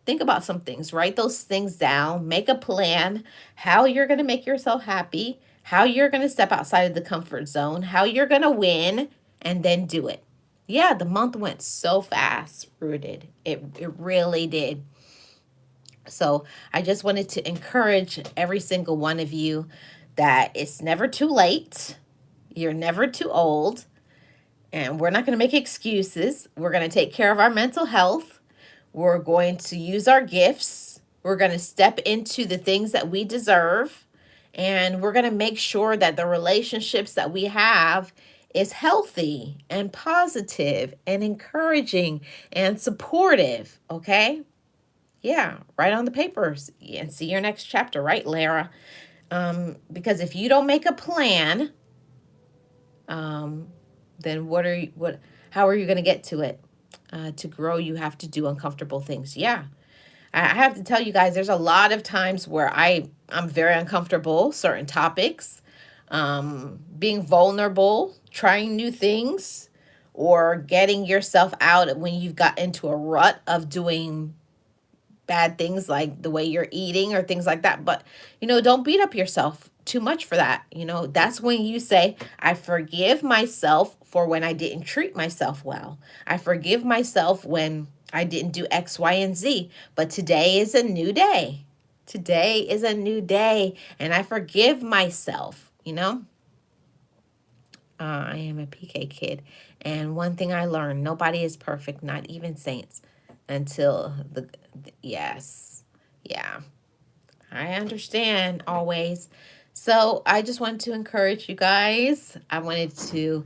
Think about some things. Write those things down. Make a plan how you're going to make yourself happy, how you're going to step outside of the comfort zone, how you're going to win, and then do it. Yeah, the month went so fast, Rooted. It really did. So I just wanted to encourage every single one of you that it's never too late. You're never too old. And we're not going to make excuses. We're going to take care of our mental health. We're going to use our gifts. We're going to step into the things that we deserve. And we're going to make sure that the relationships that we have is healthy and positive and encouraging and supportive. Okay? Yeah, write on the papers and see your next chapter, right, Lara? Because if you don't make a plan, then how are you going to get to it? To grow, you have to do uncomfortable things. Yeah. I have to tell you guys, there's a lot of times where I'm very uncomfortable, certain topics, being vulnerable, trying new things, or getting yourself out when you've got into a rut of doing bad things like the way you're eating or things like that. But, don't beat up yourself too much for that. That's when you say, I forgive myself for when I didn't treat myself well. I forgive myself when I didn't do X, Y, and Z. But today is a new day. Today is a new day. And I forgive myself. I am a PK kid. And one thing I learned, nobody is perfect, not even saints, until yes. Yeah. I understand always. So I just wanted to encourage you guys. I wanted to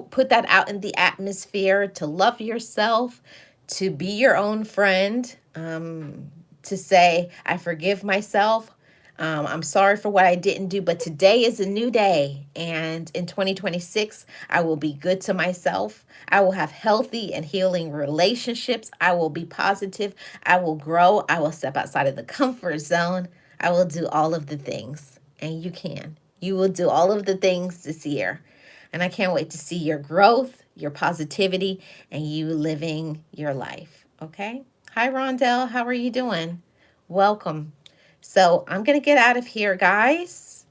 put that out in the atmosphere to love yourself, to be your own friend, to say, I forgive myself. I'm sorry for what I didn't do, but today is a new day. And in 2026, I will be good to myself. I will have healthy and healing relationships. I will be positive. I will grow. I will step outside of the comfort zone. I will do all of the things. And you can. You will do all of the things this year. And I can't wait to see your growth, your positivity, and you living your life. Okay? Hi, Rondell. How are you doing? Welcome. So I'm going to get out of here, guys.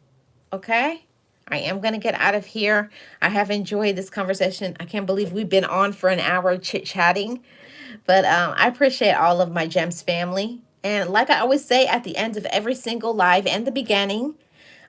Okay? I am going to get out of here. I have enjoyed this conversation. I can't believe we've been on for an hour chit chatting. But I appreciate all of my GEMS family. And like I always say at the end of every single live and the beginning,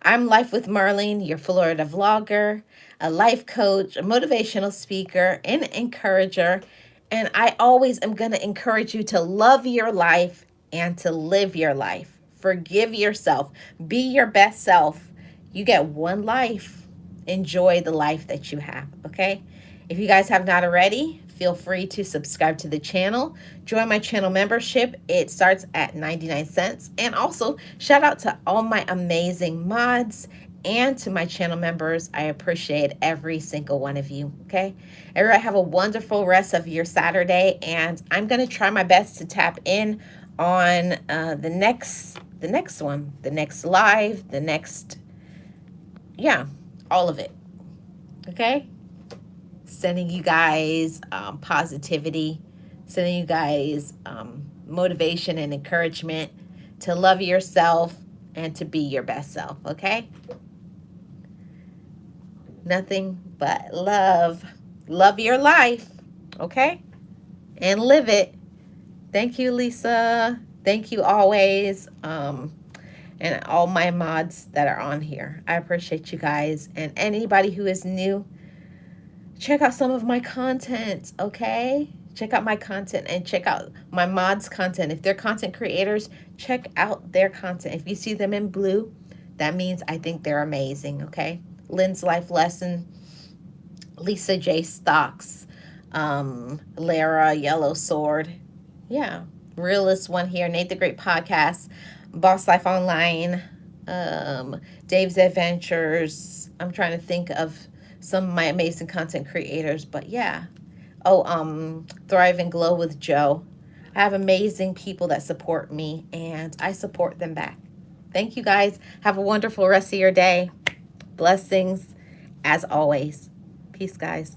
I'm Life with Marlene, your Florida vlogger, a life coach, a motivational speaker, an encourager. And I always am going to encourage you to love your life and to live your life. Forgive yourself. Be your best self. You get one life. Enjoy the life that you have, okay? If you guys have not already, feel free to subscribe to the channel. Join my channel membership. It starts at 99 cents. And also, shout out to all my amazing mods and to my channel members. I appreciate every single one of you, okay? Everybody have a wonderful rest of your Saturday, and I'm going to try my best to tap in on the next one, the next live, the next, yeah, all of it, okay? Sending you guys positivity, sending you guys motivation and encouragement to love yourself and to be your best self, okay? Nothing but love. Love your life, okay? And live it. Thank you, Lisa. Thank you always. And all my mods that are on here. I appreciate you guys. And anybody who is new, check out some of my content, okay? Check out my content and check out my mods' content. If they're content creators, check out their content. If you see them in blue, that means I think they're amazing, okay? Lynn's Life Lesson, Lisa J. Stocks, Lara Yellow Sword. Yeah, Realist One here, Nate the Great Podcast, Boss Life Online, Dave's Adventures. I'm trying to think of some of my amazing content creators, but yeah. Oh, Thrive and Glow with Joe. I have amazing people that support me, and I support them back. Thank you guys. Have a wonderful rest of your day. Blessings as always. Peace, guys.